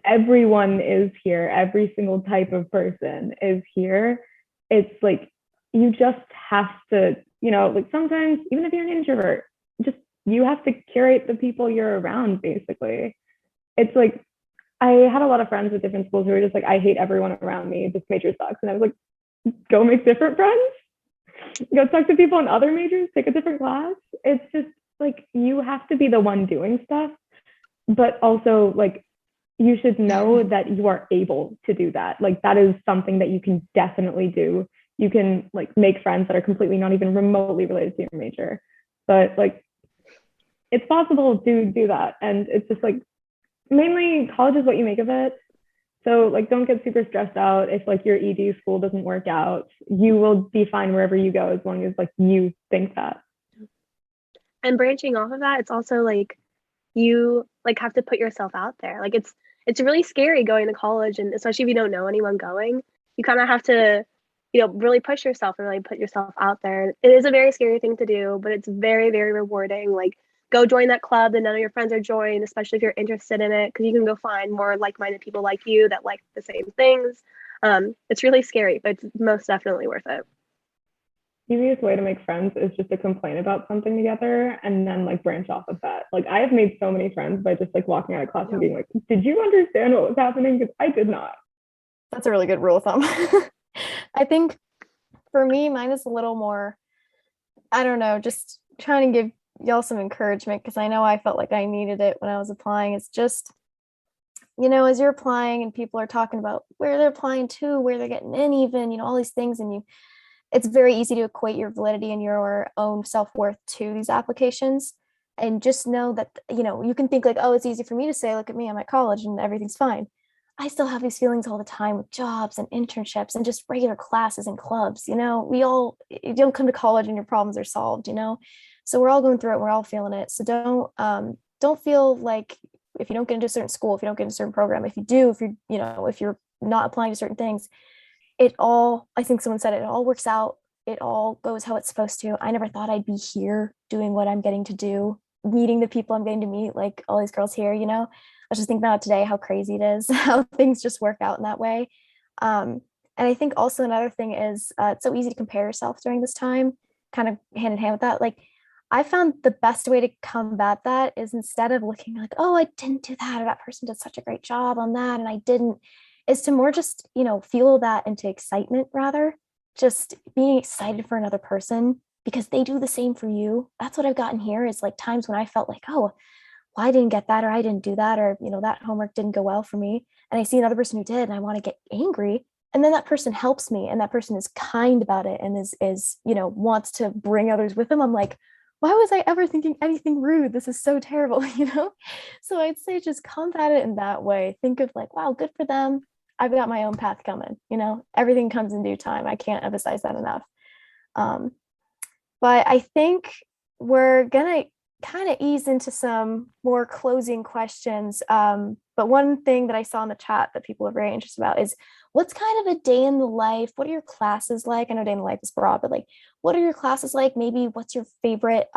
everyone is here. Every single type of person is here. It's like you just have to, like sometimes even if you're an introvert, just you have to curate the people you're around, basically. It's like I had a lot of friends with different schools who were just like, I hate everyone around me. This major sucks. And I was like, go make different friends. Go talk to people in other majors, take a different class. It's just like you have to be the one doing stuff, but also like you should know that you are able to do that. Like that is something that you can definitely do. You can like make friends that are completely not even remotely related to your major, but like it's possible to do that. And it's just like mainly college is what you make of it. So like, don't get super stressed out if like your ED school doesn't work out. You will be fine wherever you go as long as like you think that. And branching off of that, it's also like you like have to put yourself out there. Like it's really scary going to college, and especially if you don't know anyone going, you kind of have to, really push yourself and really put yourself out there. It is a very scary thing to do, but it's very, very rewarding. Like go join that club that none of your friends are joined, especially if you're interested in it, because you can go find more like-minded people like you that like the same things. It's really scary, but it's most definitely worth it. Easiest way to make friends is just to complain about something together and then like branch off of that. Like I have made so many friends by just like walking out of class and being like, did you understand what was happening? Because I did not. That's a really good rule of thumb. I think for me, mine is a little more, I don't know, just trying to give y'all some encouragement, because I know I felt like I needed it when I was applying. It's just, as you're applying and people are talking about where they're applying to, where they're getting in even, all these things, and it's very easy to equate your validity and your own self-worth to these applications. And just know that, you can think like, oh, it's easy for me to say, look at me, I'm at college and everything's fine. I still have these feelings all the time with jobs and internships and just regular classes and clubs. You don't come to college and your problems are solved, So we're all going through it. We're all feeling it. So don't feel like if you don't get into a certain school, if you don't get into a certain program, if you do, if you're not applying to certain things, I think someone said it all works out. It all goes how it's supposed to. I never thought I'd be here doing what I'm getting to do, meeting the people I'm getting to meet, like all these girls here, I was just thinking about today how crazy it is, how things just work out in that way. And I think also another thing is it's so easy to compare yourself during this time, kind of hand in hand with that. Like I found the best way to combat that is instead of looking like, oh, I didn't do that, or that person did such a great job on that and I didn't, is to more just, feel that into excitement, rather just being excited for another person because they do the same for you. That's what I've gotten here is like times when I felt like, oh, well, I didn't get that, or I didn't do that, or, that homework didn't go well for me. And I see another person who did, and I want to get angry. And then that person helps me, and that person is kind about it and is, wants to bring others with them. I'm like, why was I ever thinking anything rude? This is so terrible, So I'd say just combat it in that way. Think of like, wow, good for them. I've got my own path coming, everything comes in due time. I can't emphasize that enough. But I think we're going to kind of ease into some more closing questions. But one thing that I saw in the chat that people are very interested about is what's kind of a day in the life? What are your classes like? I know day in the life is broad, but like, what are your classes like? Maybe what's your favorite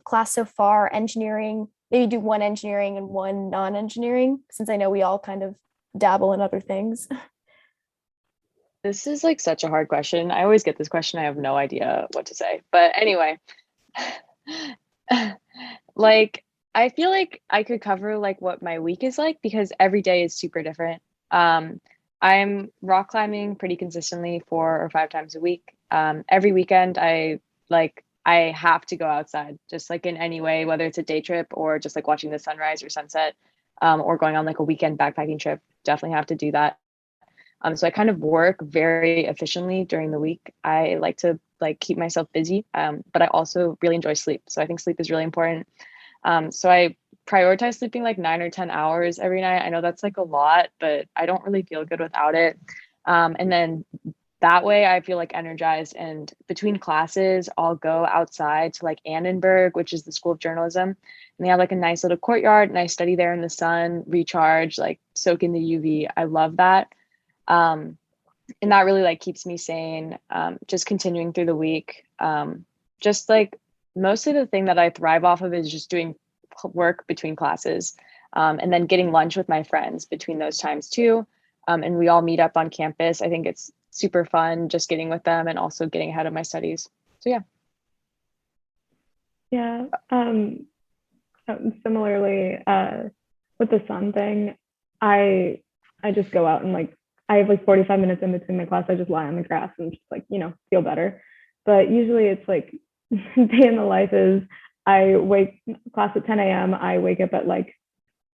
class so far? Engineering, maybe do one engineering and one non-engineering, since I know we all kind of dabble in other things. This is like such a hard question. I always get this question. I have no idea what to say. But anyway, like I feel like I could cover like what my week is like because every day is super different. I'm rock climbing pretty consistently 4 or 5 times a week. Every weekend I have to go outside just like in any way, whether it's a day trip or just like watching the sunrise or sunset, or going on like a weekend backpacking trip. Definitely have to do that. So I kind of work very efficiently during the week. I like to like keep myself busy, but I also really enjoy sleep. So I think sleep is really important. So I prioritize sleeping like 9 or 10 hours every night. I know that's like a lot, but I don't really feel good without it. And then that way I feel like energized, and between classes, I'll go outside to like Annenberg, which is the School of Journalism. And they have like a nice little courtyard and I study there in the sun, recharge, like soak in the UV. I love that. And that really like keeps me sane, just continuing through the week. Just like mostly the thing that I thrive off of is just doing work between classes, and then getting lunch with my friends between those times too. And we all meet up on campus. I think it's super fun just getting with them and also getting ahead of my studies. So yeah. Yeah. Similarly, with the sun thing, I just go out and like I have like 45 minutes in between my class. I just lie on the grass and just like, feel better. But usually it's like day in the life is I wake class at 10 a.m. I wake up at like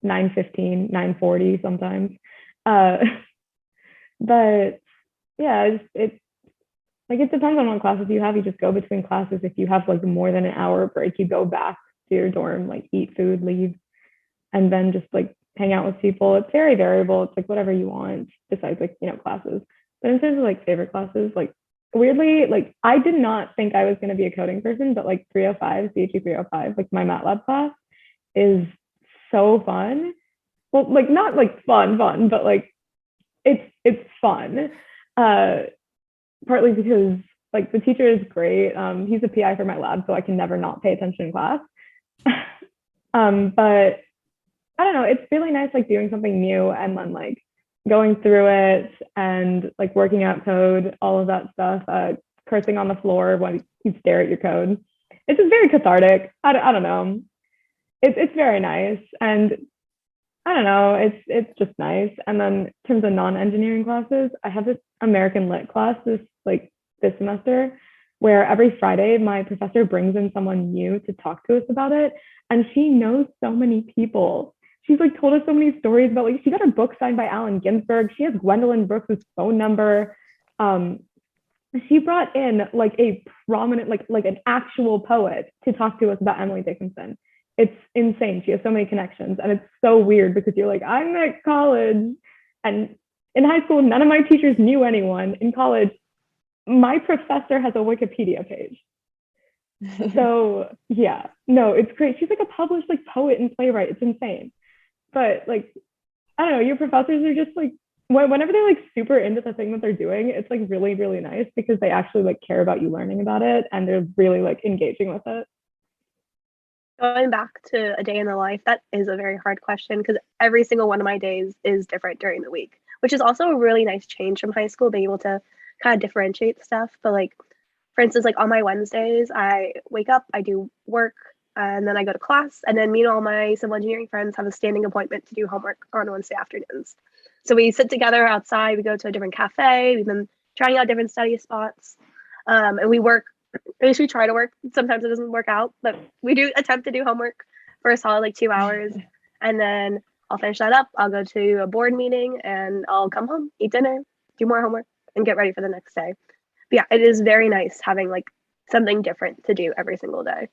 9:15, 9:40 sometimes. But yeah, it depends on what classes you have. You just go between classes. If you have like more than an hour break, you go back to your dorm, like eat food, leave, and then just like hang out with people. It's very variable. It's like whatever you want besides like, classes. But in terms of like favorite classes, like weirdly, like I did not think I was going to be a coding person, but like 305, CHE 305, like my MATLAB class is so fun. Well, like not like fun, but like it's fun. Partly because like the teacher is great. He's a PI for my lab, so I can never not pay attention in class. But I don't know, it's really nice like doing something new and then like going through it and like working out code, all of that stuff, cursing on the floor when you stare at your code. It's just very cathartic. I don't know. It's very nice. And I don't know, it's just nice. And then in terms of non-engineering classes, I have this American Lit class this semester where every Friday my professor brings in someone new to talk to us about it. And she knows so many people. She's like told us so many stories about like she got a book signed by Allen Ginsberg. She has Gwendolyn Brooks' phone number. She brought in like a prominent, like an actual poet to talk to us about Emily Dickinson. It's insane. She has so many connections, and it's so weird because you're like, I'm at college, and in high school, none of my teachers knew anyone. In college, my professor has a Wikipedia page. So yeah, no, it's great. She's like a published like poet and playwright. It's insane. But like, I don't know, your professors are just like, whenever they're like super into the thing that they're doing, it's like really, really nice because they actually like care about you learning about it and they're really like engaging with it. Going back to a day in the life, that is a very hard question because every single one of my days is different during the week, which is also a really nice change from high school, being able to kind of differentiate stuff. But like, for instance, like on my Wednesdays, I wake up, I do work, and then I go to class. And then me and all my civil engineering friends have a standing appointment to do homework on Wednesday afternoons. So we sit together outside, we go to a different cafe, we've been trying out different study spots, and we work. At least we try to work. Sometimes it doesn't work out, but we do attempt to do homework for a solid like 2 hours. And then I'll finish that up. I'll go to a board meeting and I'll come home, eat dinner, do more homework, and get ready for the next day. But yeah, it is very nice having like something different to do every single day.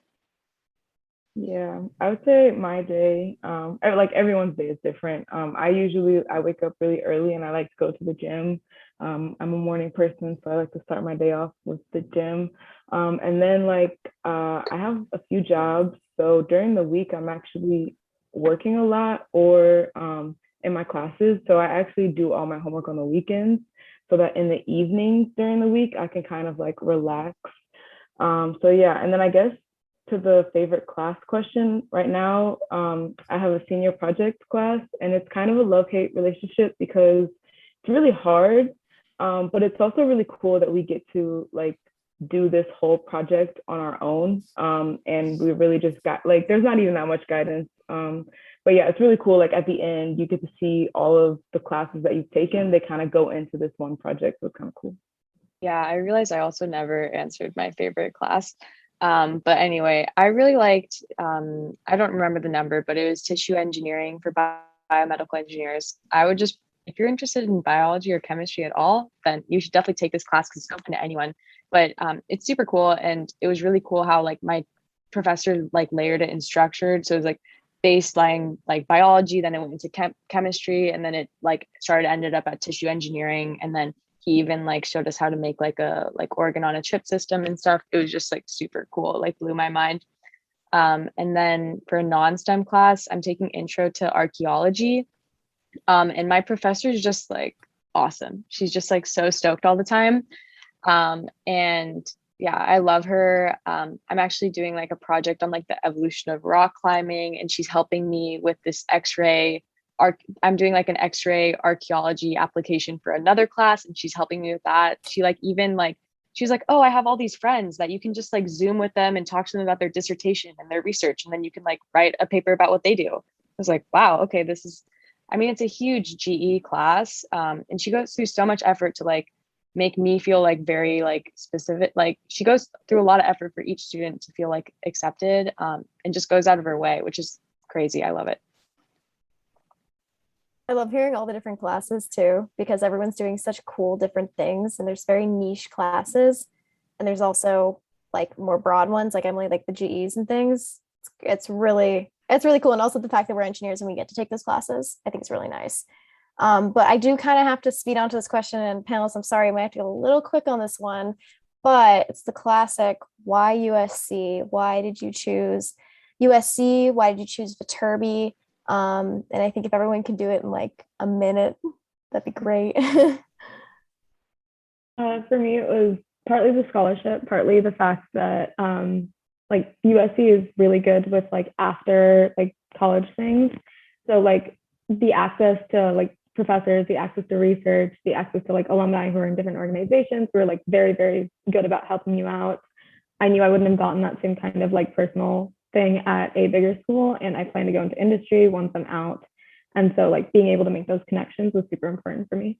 Yeah, I would say my day, like everyone's day is different. I wake up really early and I like to go to the gym. I'm a morning person, so I like to start my day off with the gym. And then like I have a few jobs. So during the week, I'm actually working a lot or in my classes. So I actually do all my homework on the weekends so that in the evenings during the week, I can kind of like relax. So yeah, and then I guess to the favorite class question right now, I have a senior project class and it's kind of a love-hate relationship because it's really hard, but it's also really cool that we get to like do this whole project on our own. And we really just got like, there's not even that much guidance. But yeah, it's really cool. Like at the end, you get to see all of the classes that you've taken. They kind of go into this one project. So it's kind of cool. Yeah, I realized I also never answered my favorite class. But anyway, I really liked, I don't remember the number, but it was tissue engineering for biomedical engineers. I would just, if you're interested in biology or chemistry at all, then you should definitely take this class because it's open to anyone. But it's super cool. And it was really cool how like my professor like layered it and structured. So it was like baseline like biology, then it went into chemistry, and then it like ended up at tissue engineering. And then he even like showed us how to make like a organ on a chip system and stuff. It was just like super cool, like blew my mind. And then for a non-STEM class, I'm taking intro to archaeology. And my professor is just like awesome. She's just like so stoked all the time. And yeah, I love her. I'm actually doing like a project on like the evolution of rock climbing, and she's helping me with this X-ray. I'm doing like an X-ray archaeology application for another class, and she's helping me with that. She like even like she's like, oh, I have all these friends that you can just like Zoom with them and talk to them about their dissertation and their research, and then you can like write a paper about what they do. I was like, wow, okay, this is. I mean, it's a huge GE class, and she goes through so much effort to like make me feel like very like specific. Like she goes through a lot of effort for each student to feel like accepted, and just goes out of her way, which is crazy. I love it. I love hearing all the different classes too, because everyone's doing such cool different things and there's very niche classes. And there's also like more broad ones, like Emily, like the GEs and things. It's really it's really cool. And also the fact that we're engineers and we get to take those classes, I think it's really nice. But I do kind of have to speed onto this question, and panelists, I'm sorry, I might have to go a little quick on this one, but it's the classic, why USC? Why did you choose USC? Why did you choose Viterbi? And I think if everyone can do it in like a minute, that'd be great. For me, it was partly the scholarship, partly the fact that like USC is really good with like after like college things. So like the access to like professors, the access to research, the access to like alumni who are in different organizations who are like very, very good about helping you out. I knew I wouldn't have gotten that same kind of like personal thing at a bigger school, and I plan to go into industry once I'm out. And so like being able to make those connections was super important for me.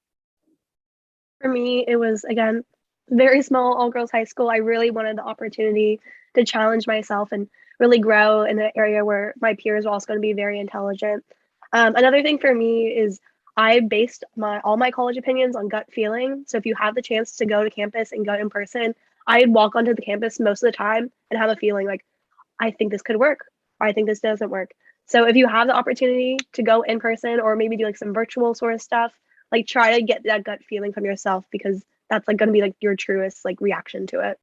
For me, it was, again, very small all girls high school. I really wanted the opportunity to challenge myself and really grow in an area where my peers were also going to be very intelligent. Another thing for me is I based all my college opinions on gut feeling. So if you have the chance to go to campus and go in person, I'd walk onto the campus most of the time and have a feeling like, I think this could work, or I think this doesn't work. So if you have the opportunity to go in person or maybe do like some virtual sort of stuff, like try to get that gut feeling from yourself, because that's like going to be like your truest like reaction to it.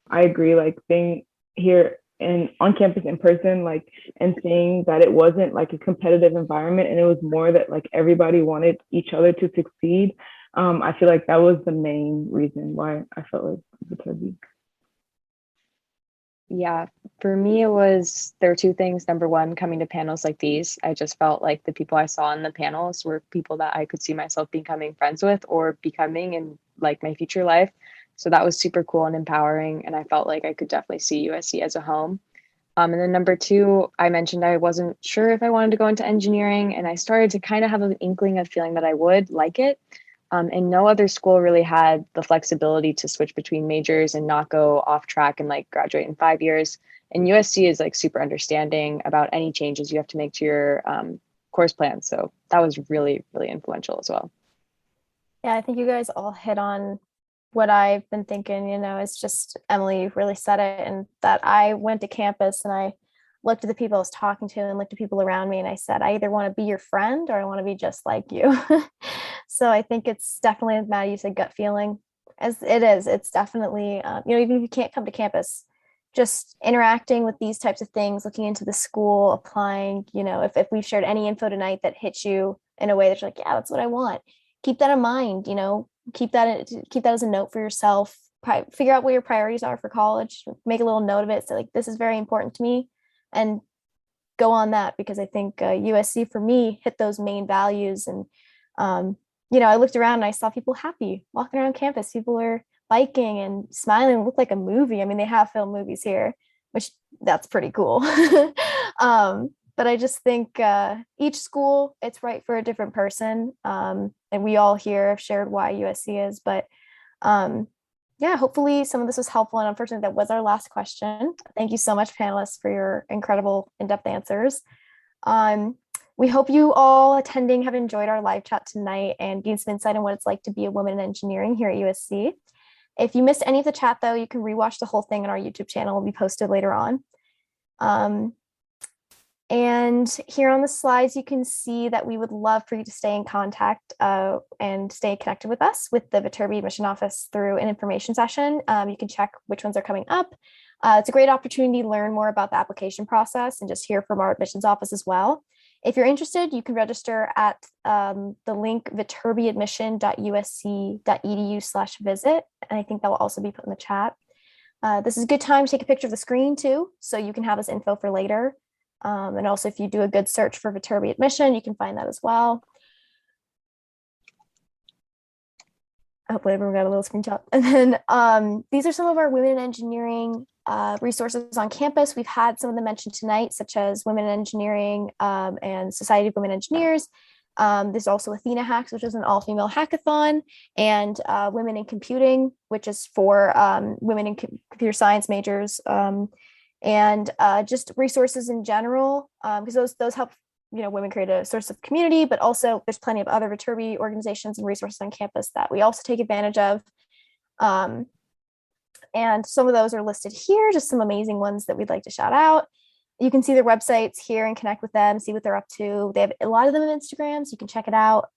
I agree. Like being here and on campus in person, like, and seeing that it wasn't like a competitive environment and it was more that like everybody wanted each other to succeed. I feel like that was the main reason why I felt like Viterbi. Yeah, for me, there were two things. Number one, coming to panels like these, I just felt like the people I saw in the panels were people that I could see myself becoming friends with or becoming in like my future life. So that was super cool and empowering. And I felt like I could definitely see USC as a home. And then number two, I mentioned I wasn't sure if I wanted to go into engineering, and I started to kind of have an inkling of feeling that I would like it. And no other school really had the flexibility to switch between majors and not go off track and like graduate in 5 years. And USC is like super understanding about any changes you have to make to your course plan. So that was really, really influential as well. Yeah, I think you guys all hit on what I've been thinking. It's just Emily really said it, and that I went to campus and I looked at the people I was talking to and looked at people around me, and I said, I either want to be your friend or I want to be just like you. So I think it's definitely, Maddie, you said gut feeling, as it is. It's definitely, even if you can't come to campus, just interacting with these types of things, looking into the school, applying, if we've shared any info tonight that hits you in a way that you're like, yeah, that's what I want. Keep that in mind, keep that as a note for yourself. Figure out what your priorities are for college, make a little note of it. So like, this is very important to me, and go on that, because I think USC for me hit those main values. And I looked around and I saw people happy walking around campus. People were biking and smiling. It looked like a movie. I mean, they have film movies here, which that's pretty cool. But I just think each school, it's right for a different person. And we all here have shared why USC is. But yeah, hopefully some of this was helpful. And unfortunately, that was our last question. Thank you so much, panelists, for your incredible in-depth answers. We hope you all attending have enjoyed our live chat tonight and gained some insight on what it's like to be a woman in engineering here at USC. If you missed any of the chat, though, you can rewatch the whole thing on our YouTube channel. It will be posted later on. And here on the slides, you can see that we would love for you to stay in contact and stay connected with us with the Viterbi Admission Office through an information session. You can check which ones are coming up. It's a great opportunity to learn more about the application process and just hear from our admissions office as well. If you're interested, you can register at the link viterbiadmission.usc.edu/visit. And I think that will also be put in the chat. This is a good time to take a picture of the screen too, so you can have this info for later. And also, if you do a good search for Viterbi admission, you can find that as well. Hopefully everyone got a little screenshot. And then these are some of our women in engineering resources on campus. We've had some of them mentioned tonight, such as Women in Engineering and Society of Women Engineers. There's also Athena Hacks, which is an all-female hackathon, and Women in Computing, which is for women in computer science majors. And just resources in general, because those help women create a source of community, but also there's plenty of other Viterbi organizations and resources on campus that we also take advantage of. And some of those are listed here, just some amazing ones that we'd like to shout out. you can see their websites here and connect with them, see what they're up to. They have a lot of them on Instagram, so you can check it out.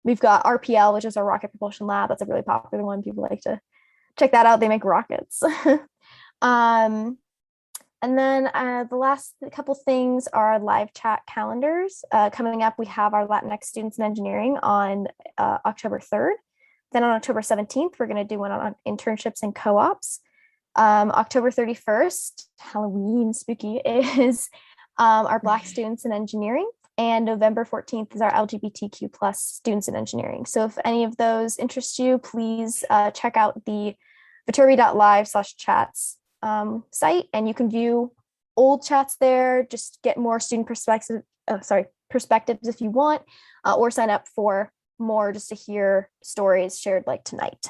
We've got RPL, which is our rocket propulsion lab. That's a really popular one. People like to check that out. They make rockets. And then the last couple things are live chat calendars. Coming up, we have our Latinx students in engineering on October 3rd. Then on October 17th, we're going to do one on internships and co-ops. October 31st, Halloween spooky, is our Black students in engineering. And November 14th is our LGBTQ plus students in engineering. So if any of those interest you, please check out the viterbi.live/chats site, and you can view old chats there, just get more student perspectives if you want, or sign up for more just to hear stories shared like tonight.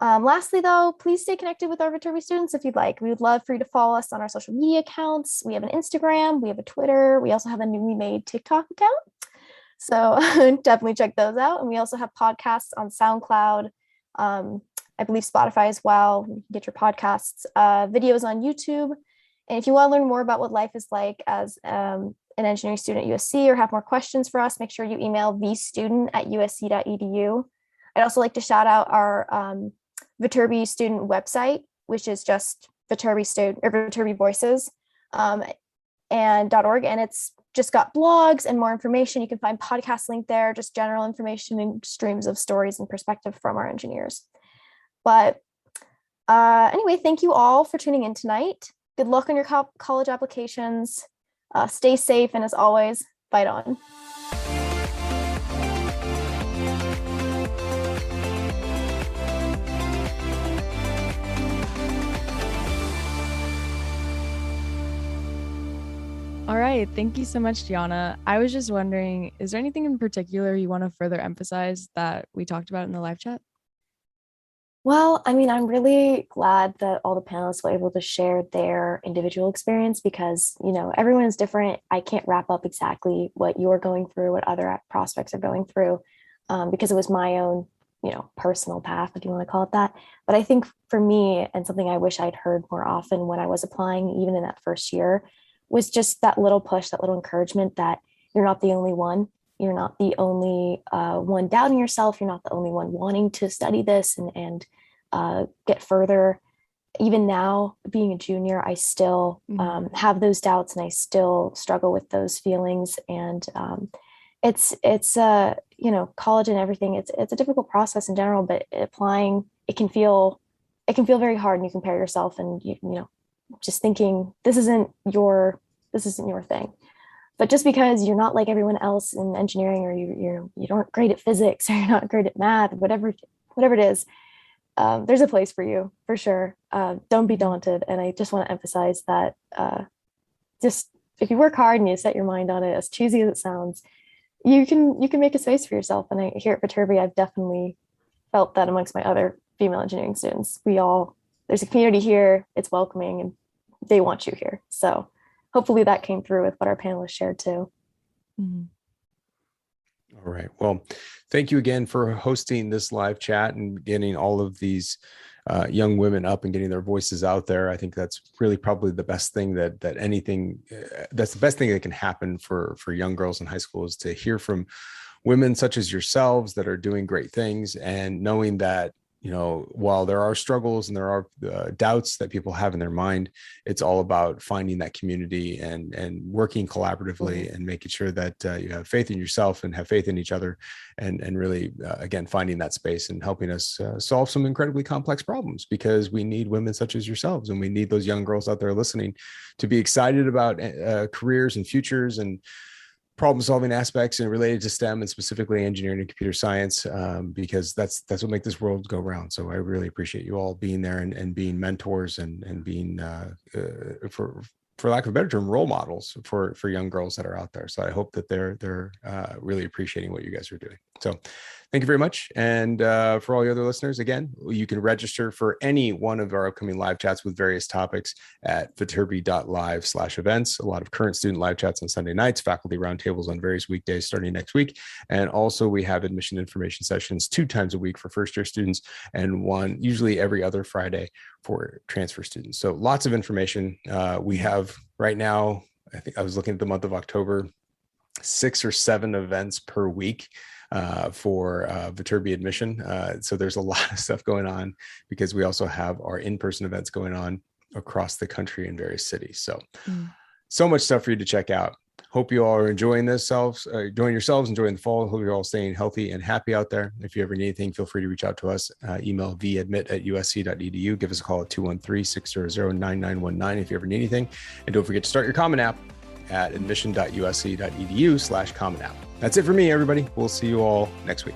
Lastly, though, please stay connected with our Viterbi students if you'd like. We would love for you to follow us on our social media accounts. We have an Instagram, we have a Twitter, we also have a newly made TikTok account. So definitely check those out. And we also have podcasts on SoundCloud, I believe Spotify as well. You can get your podcasts, videos on YouTube. And if you want to learn more about what life is like as an engineering student at USC or have more questions for us, make sure you email vstudent@usc.edu. I'd also like to shout out our Viterbi student website, which is just Viterbi student or Viterbi Voices and .org, and it's just got blogs and more information. You can find podcast link there, just general information and streams of stories and perspective from our engineers. But anyway, thank you all for tuning in tonight. Good luck on your college applications. Stay safe, and as always, fight on. All right. Thank you so much, Gianna. I was just wondering, is there anything in particular you want to further emphasize that we talked about in the live chat? Well, I mean, I'm really glad that all the panelists were able to share their individual experience because, you know, everyone is different. I can't wrap up exactly what you're going through, what other prospects are going through, because it was my own, you know, personal path, if you want to call it that. But I think for me, and something I wish I'd heard more often when I was applying, even in that first year, was just that little push, that little encouragement that you're not the only one. You're not the only one doubting yourself. You're not the only one wanting to study this and get further. Even now, being a junior, I still have those doubts and I still struggle with those feelings. And it's you know, college and everything. It's a difficult process in general, but applying, it can feel very hard, and you compare yourself, and you know, just thinking this isn't your thing. But just because you're not like everyone else in engineering, or you aren't great at physics, or you're not great at math, whatever it is, there's a place for you for sure. Don't be daunted. And I just want to emphasize that just if you work hard and you set your mind on it, as cheesy as it sounds, you can make a space for yourself. And here at Viterbi, I've definitely felt that amongst my other female engineering students. There's a community here, it's welcoming, and they want you here. So hopefully that came through with what our panelists shared too. Mm-hmm. All right. Well, thank you again for hosting this live chat and getting all of these young women up and getting their voices out there. I think that's really probably the best thing that's the best thing that can happen for young girls in high school, is to hear from women such as yourselves that are doing great things, and knowing that, you know, while there are struggles and there are doubts that people have in their mind, it's all about finding that community and working collaboratively and making sure that you have faith in yourself and have faith in each other, and really, again, finding that space and helping us solve some incredibly complex problems, because we need women such as yourselves, and we need those young girls out there listening to be excited about careers and futures and problem-solving aspects and related to STEM, and specifically engineering and computer science, because that's what makes this world go round. So I really appreciate you all being there and being mentors and being, for lack of a better term, role models for young girls that are out there. So I hope that they're really appreciating what you guys are doing. So thank you very much. And for all the other listeners, again, you can register for any one of our upcoming live chats with various topics at viterbi.live/events. A lot of current student live chats on Sunday nights, faculty roundtables on various weekdays starting next week. And also we have admission information sessions 2 times a week for first-year students and one usually every other Friday for transfer students. So lots of information. We have right now, I think I was looking at the month of October, 6 or 7 events per week for Viterbi admission. So there's a lot of stuff going on because we also have our in-person events going on across the country in various cities. So much stuff for you to check out. Hope you all are enjoying yourselves, enjoying the fall. Hope you're all staying healthy and happy out there. If you ever need anything, feel free to reach out to us. Email vadmit@usc.edu. Give us a call at 213-600-9919 if you ever need anything. And don't forget to start your Common App at admission.usc.edu/Common App. That's it for me, everybody. We'll see you all next week.